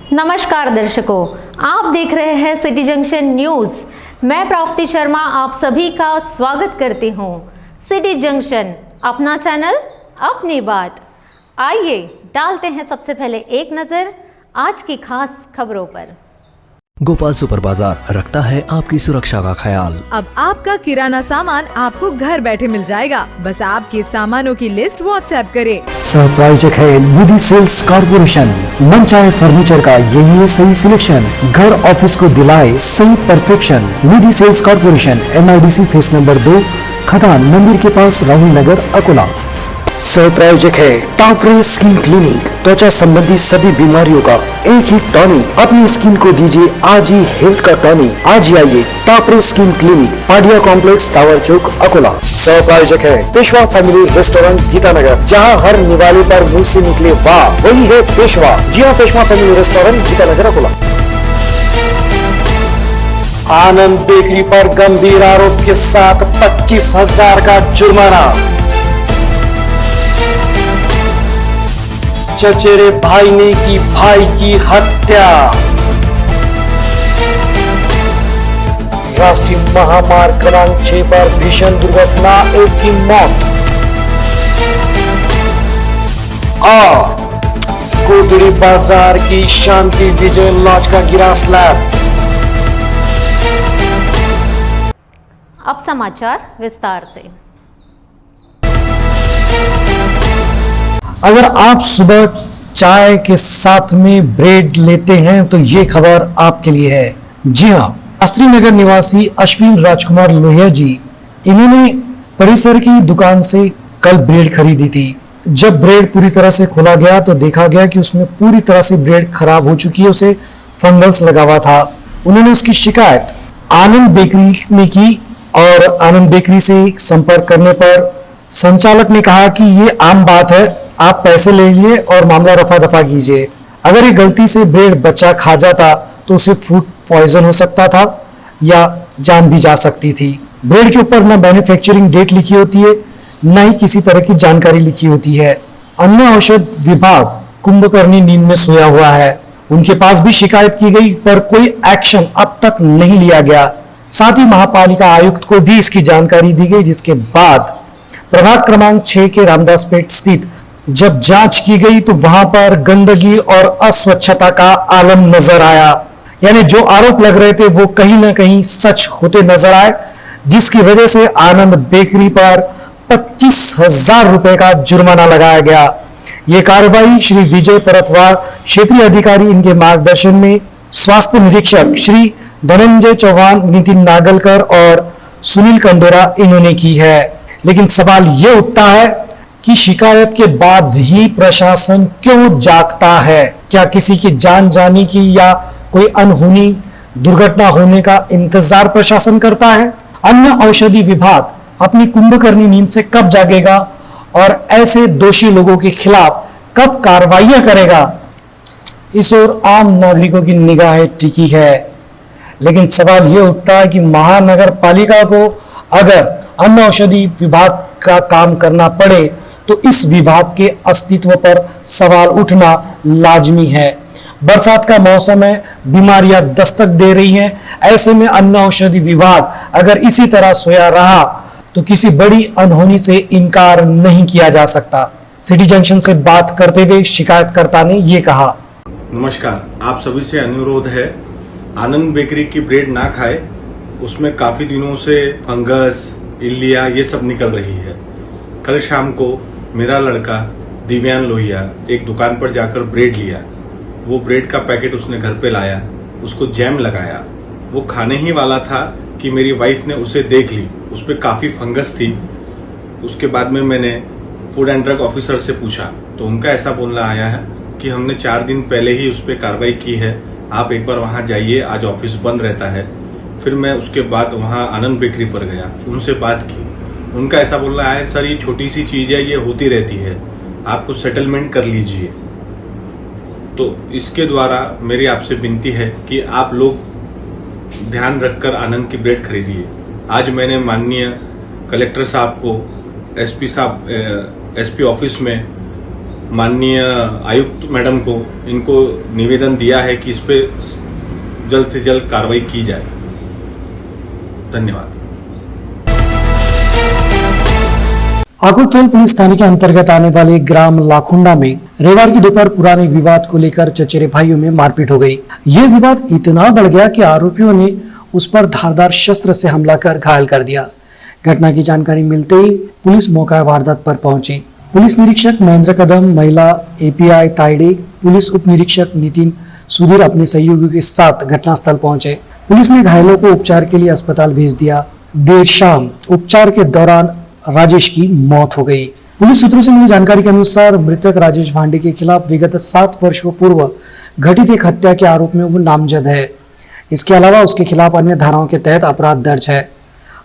नमस्कार दर्शकों, आप देख रहे हैं सिटी जंक्शन न्यूज़। मैं प्राप्ति शर्मा आप सभी का स्वागत करती हूं। सिटी जंक्शन, अपना चैनल, अपनी बात। आइए डालते हैं सबसे पहले एक नज़र आज की खास खबरों पर। गोपाल सुपर बाजार रखता है आपकी सुरक्षा का ख्याल। अब आपका किराना सामान आपको घर बैठे मिल जाएगा। बस आपके सामानों की लिस्ट व्हाट्सएप करें। सहप्रायोजक है निधि सेल्स कॉर्पोरेशन। मनचाहे फर्नीचर का यही है सही सिलेक्शन। घर ऑफिस को दिलाए सही perfection. Nidhi sales corporation, MIDC phase number 2, खदान मंदिर के पास, राहुल नगर, अकोला। सहप्रायोजक है टाफरे स्किन क्लिनिक। त्वचा संबंधी सभी बीमारियों का एक ही टॉनिक। अपनी स्किन को दीजिए आज ही हेल्थ का टॉनिक। आज ही आइए टाफरे skin clinic, Padia complex, tower चौक, अकोला। सहप्रायोजक है पेशवा फैमिली रेस्टोरेंट, गीतानगर। जहां हर निवाले पर मुंह से निकले वाह, वही है पेशवा। जी हाँ, पेशवा फैमिली रेस्टोरेंट, गीतानगर, अकोला। आनंद बेकरी पर गंभीर आरोप के साथ 25,000 का जुर्माना। चचेरे भाई ने की भाई की हत्या। राष्ट्रीय महामार्ग क्रमांक 6 पर भीषण दुर्घटना, एक की मौत। कोटड़ी बाजार की शांति विजय लॉज का गिरा स्लैब। अब समाचार विस्तार से। अगर आप सुबह चाय के साथ में ब्रेड लेते हैं तो ये खबर आपके लिए है। जी हाँ, शास्त्री नगर निवासी अश्विन राजकुमार लोहिया जी, इन्होंने परिसर की दुकान से कल ब्रेड खरीदी थी। जब ब्रेड पूरी तरह से खोला गया तो देखा गया कि उसमें पूरी तरह से ब्रेड खराब हो चुकी है, उसे फंगस लगा हुआ था। उन्होंने उसकी शिकायत आनंद बेकरी में की और आनंद बेकरी से संपर्क करने पर संचालक ने कहा कि ये आम बात है, आप पैसे ले लिए और मामला रफा दफा कीजिए। अगर ये गलती से ब्रेड बच्चा खा जाता तो उसे फूड पॉइजन हो सकता था या जान भी जा सकती थी। ब्रेड के ऊपर न मैन्युफैक्चरिंग डेट लिखी होती है, न ही किसी तरह की जानकारी लिखी होती है। अन्न औषध विभाग कुंभकर्णी नींद में सोया हुआ है। उनके पास भी शिकायत की गई पर कोई एक्शन अब तक नहीं लिया गया। साथ ही महापालिका आयुक्त को भी इसकी जानकारी दी गई, जिसके बाद प्रभाग क्रमांक 6 के रामदास पेट स्थित जब जांच की गई तो वहां पर गंदगी और अस्वच्छता का आलम नजर आया। यानी जो आरोप लग रहे थे वो कहीं ना कहीं सच होते नजर आए, जिसकी वजह से आनंद बेकरी पर 25,000 रुपए का जुर्माना लगाया गया। ये कार्रवाई श्री विजय परतवार, क्षेत्रीय अधिकारी, इनके मार्गदर्शन में स्वास्थ्य निरीक्षक श्री धनंजय चौहान, नितिन नागलकर और सुनील कंडोरा, इन्होंने की है। लेकिन सवाल ये उठता है कि शिकायत के बाद ही प्रशासन क्यों जागता है? क्या किसी की जान जाने की या कोई अनहोनी दुर्घटना होने का इंतजार प्रशासन करता है? अन्न औषधि विभाग अपनी कुंभकर्णी नींद से कब जागेगा और ऐसे दोषी लोगों के खिलाफ कब कार्रवाइयां करेगा? इस ओर आम नागरिकों की निगाहें टिकी है। लेकिन सवाल यह उठता है कि महानगर पालिका को अगर अन्न औषधि विभाग का काम करना पड़े तो इस विभाग के अस्तित्व पर सवाल उठना लाजमी है। बरसात का मौसम है, बीमारियां दस्तक दे रही हैं। ऐसे में अन्न औषधि विभाग अगर इसी तरह सोया रहा तो किसी बड़ी अनहोनी से इनकार नहीं किया जा सकता। सिटी जंक्शन से बात करते हुए शिकायतकर्ता ने ये कहा। नमस्कार, आप सभी से अनुरोध है, आनंद बेकरी की ब्रेड ना खाए। उसमें काफी दिनों से फंगस, इल्लिया ये सब निकल रही है। कल शाम को मेरा लड़का दिव्यांग लोहिया एक दुकान पर जाकर ब्रेड लिया। वो ब्रेड का पैकेट उसने घर पे लाया, उसको जैम लगाया। वो खाने ही वाला था कि मेरी वाइफ ने उसे देख ली, उस पर काफी फंगस थी। उसके बाद में मैंने फूड एंड ड्रग ऑफिसर से पूछा तो उनका ऐसा बोलना आया है कि हमने 4 दिन पहले ही उस पर कार्रवाई की है, आप एक बार वहां जाइए, आज ऑफिस बंद रहता है। फिर मैं उसके बाद वहां आनंद बेकरी पर गया, उनसे बात की। उनका ऐसा बोलना है, सर ये छोटी सी चीज है, ये होती रहती है, आप कुछ सेटलमेंट कर लीजिए। तो इसके द्वारा मेरी आपसे विनती है कि आप लोग ध्यान रखकर आनंद की ब्रेड खरीदिए। आज मैंने माननीय कलेक्टर साहब को, एसपी ऑफिस में माननीय आयुक्त मैडम को इनको निवेदन दिया है कि इस पे जल्द से जल्द कार्रवाई की जाए। धन्यवाद। आकुलफेल पुलिस थाने के अंतर्गत आने वाले ग्राम लाखुंडा में रविवार की दोपहर पुराने विवाद को लेकर चचेरे भाइयों में मारपीट हो गई। यह विवाद इतना बढ़ गया कि आरोपियों ने उस पर धारदार शस्त्र से हमला कर घायल कर दिया। घटना की जानकारी मिलते ही पुलिस मौका वारदात पर पहुंची। पुलिस निरीक्षक महेंद्र कदम, महिला एपीआई ताइडे, पुलिस उप निरीक्षक नितिन सुधीर अपने सहयोगियों के साथ घटनास्थल पहुंचे। पुलिस ने घायलों को उपचार के लिए अस्पताल भेज दिया। देर शाम उपचार के दौरान राजेश की मौत हो गई। पुलिस सूत्रों से मिली जानकारी के अनुसार मृतक राजेश भांडे के खिलाफ विगत 7 वर्षों पूर्व घटित एक हत्या के आरोप में वो नामजद है। इसके अलावा उसके खिलाफ अन्य धाराओं के तहत अपराध दर्ज है।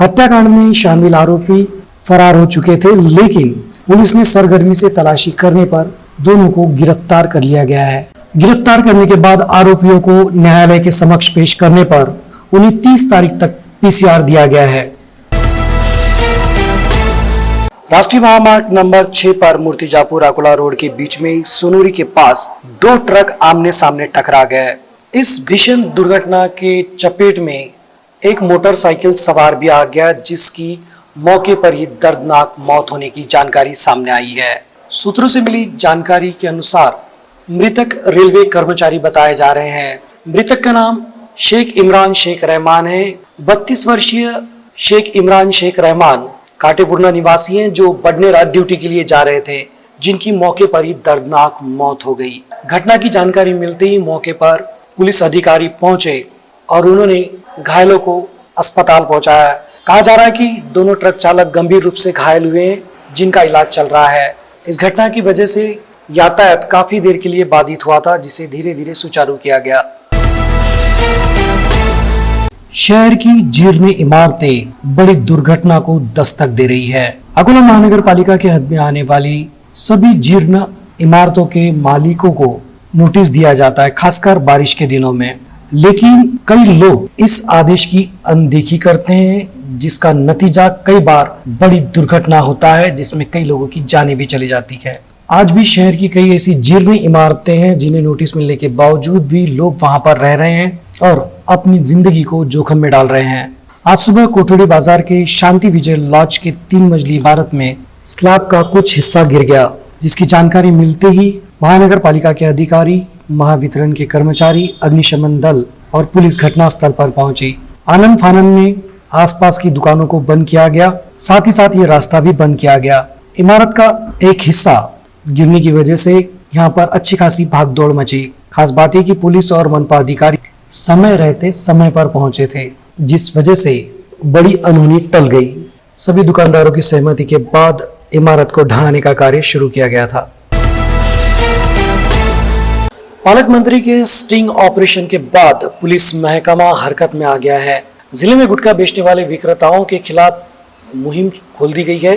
हत्याकांड में शामिल आरोपी फरार हो चुके थे, लेकिन पुलिस ने सरगर्मी से तलाशी करने पर दोनों को गिरफ्तार कर लिया गया है। गिरफ्तार करने के बाद आरोपियों को न्यायालय के समक्ष पेश करने पर उन्हें 30 तारीख तक पीसीआर दिया गया है। राष्ट्रीय महामार्ग नंबर 6 पर मूर्तिजापुर अकोला रोड के बीच में सोनूरी के पास 2 ट्रक आमने सामने टकरा गए। इस भीषण दुर्घटना के चपेट में एक मोटरसाइकिल सवार भी आ गया, जिसकी मौके पर ही दर्दनाक मौत होने की जानकारी सामने आई है। सूत्रों से मिली जानकारी के अनुसार मृतक रेलवे कर्मचारी बताए जा रहे हैं। मृतक का नाम शेख इमरान शेख रहमान है। 32 वर्षीय शेख इमरान शेख रहमान काटेपुरना निवासी हैं, जो बडनेरा ड्यूटी के लिए जा रहे थे, जिनकी मौके पर ही दर्दनाक मौत हो गई। घटना की जानकारी मिलते ही मौके पर पुलिस अधिकारी पहुंचे और उन्होंने घायलों को अस्पताल पहुंचाया। कहा जा रहा है कि दोनों ट्रक चालक गंभीर रूप से घायल हुए हैं, जिनका इलाज चल रहा है। इस घटना की वजह से यातायात काफी देर के लिए बाधित हुआ था, जिसे धीरे धीरे सुचारू किया गया। शहर की जीर्ण इमारतें बड़ी दुर्घटना को दस्तक दे रही है। अकोला महानगर पालिका के हद में आने वाली सभी जीर्ण इमारतों के मालिकों को नोटिस दिया जाता है, खासकर बारिश के दिनों में। लेकिन कई लोग इस आदेश की अनदेखी करते हैं, जिसका नतीजा कई बार बड़ी दुर्घटना होता है, जिसमें कई लोगों की जानें भी चली जाती है। आज भी शहर की कई ऐसी जीर्ण इमारतें हैं जिन्हें नोटिस मिलने के बावजूद भी लोग वहां पर रह रहे हैं और अपनी जिंदगी को जोखिम में डाल रहे हैं। आज सुबह कोठड़ी बाजार के शांति विजय लॉज के 3 मंजिली इमारत में स्लैब का कुछ हिस्सा गिर गया, जिसकी जानकारी मिलते ही महानगर पालिका के अधिकारी, महावितरण के कर्मचारी, अग्निशमन दल और पुलिस घटनास्थल पर पहुंची। आनन फानन में आसपास की दुकानों को बंद किया गया, साथ ही साथ ये रास्ता भी बंद किया गया। इमारत का एक हिस्सा गिरने की वजह से यहाँ पर अच्छी खासी भागदौड़ मची। खास बात है कि पुलिस और मनपा अधिकारी समय रहते समय पर पहुंचे थे, जिस वजह से बड़ी अनहोनी टल गई। सभी दुकानदारों की सहमति के बाद इमारत को ढहाने का कार्य शुरू किया गया था। पालक मंत्री के स्टिंग ऑपरेशन के बाद पुलिस महकमा हरकत में आ गया है। जिले में गुटखा बेचने वाले विक्रेताओं के खिलाफ मुहिम खोल दी गई है।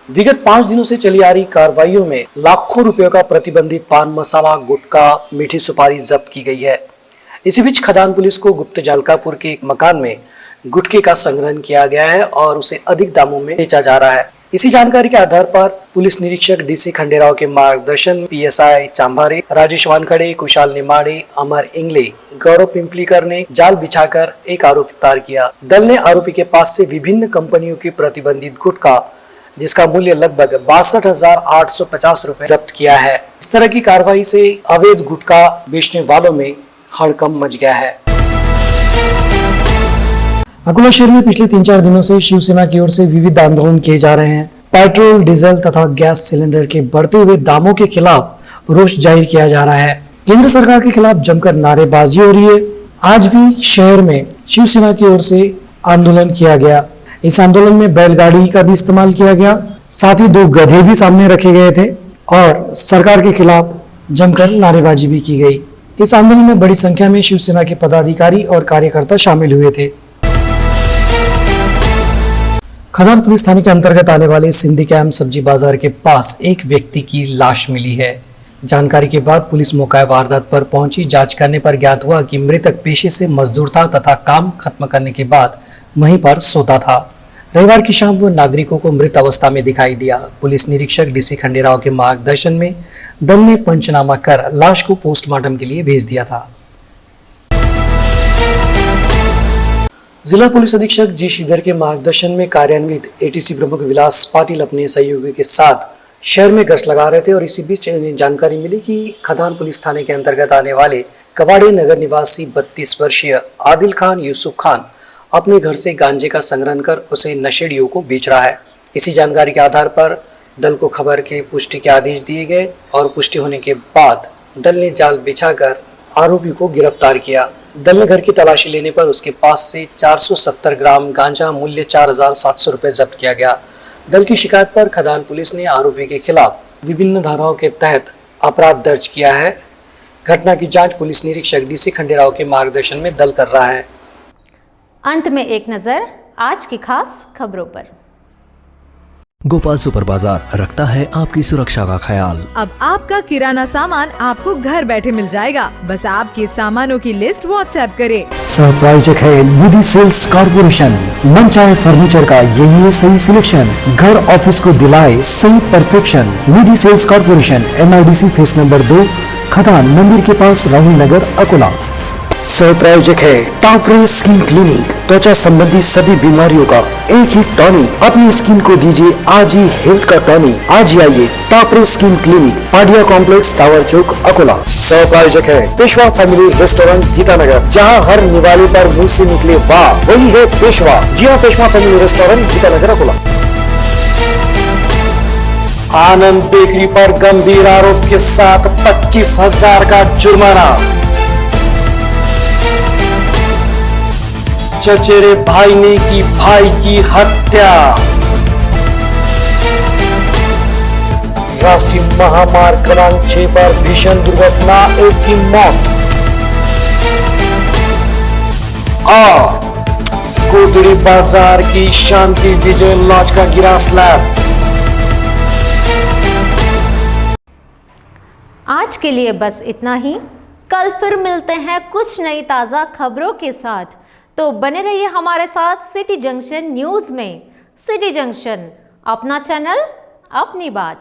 विगत 5 दिनों से चली आ रही कार्रवाइयों में लाखों रुपयों का प्रतिबंधित पान मसाला, गुटखा, मीठी सुपारी जब्त की गई है। इसी बीच खदान पुलिस को गुप्त जालकापुर के एक मकान में गुटखे का संग्रहण किया गया है और उसे अधिक दामों में बेचा जा रहा है। इसी जानकारी के आधार पर पुलिस निरीक्षक डीसी खंडेराव के मार्गदर्शन पीएसआई चांभारे, राजेश वानखड़े, कुशाल निमाड़े, अमर इंगले, गौरव पिंपलीकर ने जाल बिछाकर एक आरोपी गिरफ्तार किया। दल ने आरोपी के पास से विभिन्न कंपनियों की प्रतिबंधित गुटखा, जिसका मूल्य लगभग 62,850 रुपए जब्त किया है। इस तरह की कार्रवाई से अवैध गुटखा बेचने वालों में हड़कंप मच गया है। अकोला शहर में पिछले 3-4 दिनों से शिवसेना की ओर से विविध आंदोलन किए जा रहे हैं। पेट्रोल, डीजल तथा गैस सिलेंडर के बढ़ते हुए दामों के खिलाफ रोष जाहिर किया जा रहा है। केंद्र सरकार के खिलाफ जमकर नारेबाजी हो रही है। आज भी शहर में शिवसेना की ओर से आंदोलन किया गया। इस आंदोलन में बैलगाड़ी का भी इस्तेमाल किया गया, साथ ही 2 गधे भी सामने रखे गए थे और सरकार के खिलाफ जमकर नारेबाजी भी की गई। इस आंदोलन में बड़ी संख्या में शिवसेना के पदाधिकारी और कार्यकर्ता शामिल हुए थे। खदान पुलिस थाने के अंतर्गत आने वाले सिंधी कैंप सब्जी बाजार के पास एक व्यक्ति की लाश मिली है। जानकारी के बाद पुलिस मौका वारदात पर पहुंची। जांच करने पर ज्ञात हुआ कि मृतक पेशे से मजदूर था तथा काम खत्म करने के बाद वहीं पर सोता था। रविवार की शाम वो नागरिकों को मृत अवस्था में दिखाई दिया। पुलिस निरीक्षक डीसी खंडेराव के मार्गदर्शन में दल ने पंचनामा कर लाश को पोस्टमार्टम के लिए भेज दिया था। जिला पुलिस अधीक्षक जी श्रीधर के मार्गदर्शन में कार्यान्वित एटीसी प्रमुख विलास पाटिल अपने सहयोगी के साथ शहर में गश्त लगा रहे थे और इसी बीच जानकारी मिली कि खदान पुलिस थाने के अंतर्गत आने वाले कवाड़े नगर निवासी 32 वर्षीय आदिल खान यूसुफ खान अपने घर से गांजे का संग्रहण कर उसे नशेड़ियों को बेच रहा है। इसी जानकारी के आधार पर दल को खबर के पुष्टि के आदेश दिए गए और पुष्टि होने के बाद दल ने जाल बिछाकर आरोपी को गिरफ्तार किया। दल ने घर की तलाशी लेने पर उसके पास से 470 ग्राम गांजा मूल्य 4,700 रुपए जब्त किया गया। दल की शिकायत पर खदान पुलिस ने आरोपी के खिलाफ विभिन्न धाराओं के तहत अपराध दर्ज किया है। घटना की जांच पुलिस निरीक्षक डीसी खंडेराव के मार्गदर्शन में दल कर रहा है। अंत में एक नजर आज की खास खबरों पर। गोपाल सुपर बाजार रखता है आपकी सुरक्षा का ख्याल। अब आपका किराना सामान आपको घर बैठे मिल जाएगा। बस आपके सामानों की लिस्ट व्हाट्सएप करें। सहप्रायोजक है निधि सेल्स कॉर्पोरेशन। मन चाहे फर्नीचर का यही है सही सिलेक्शन। घर ऑफिस को दिलाए सही perfection. Nidhi sales corporation, MIDC phase number 2, खदान मंदिर के पास, राहुल नगर, अकोला। सहप्रायोजक है टाफरे स्किन क्लिनिक। त्वचा संबंधी सभी बीमारियों का एक ही टॉनिक। अपनी स्किन को दीजिए आज ही हेल्थ का टॉनिक। आज ही आइए टाफरे skin clinic, Padia complex, tower चौक, अकोला। सहप्रायोजक है पेशवा फैमिली रेस्टोरेंट, गीतानगर। जहां हर निवाले पर मुंह से निकले वाह, वही है पेशवा। जी हाँ, पेशवा फैमिली रेस्टोरेंट, गीतानगर, अकोला। आनंद बेकरी पर गंभीर आरोप के साथ 25,000 का जुर्माना। चचेरे भाई ने की भाई की हत्या। राष्ट्रीय महामार्ग क्रमांक 6 पर भीषण दुर्घटना, एक की मौत। कोटड़ी बाजार की शांति विजय लॉज का गिरा स्लैब। आज के लिए बस इतना ही। कल फिर मिलते हैं कुछ नई ताज़ा खबरों के साथ, तो बने रहिए हमारे साथ सिटी जंक्शन न्यूज़ में। सिटी जंक्शन, अपना चैनल, अपनी बात।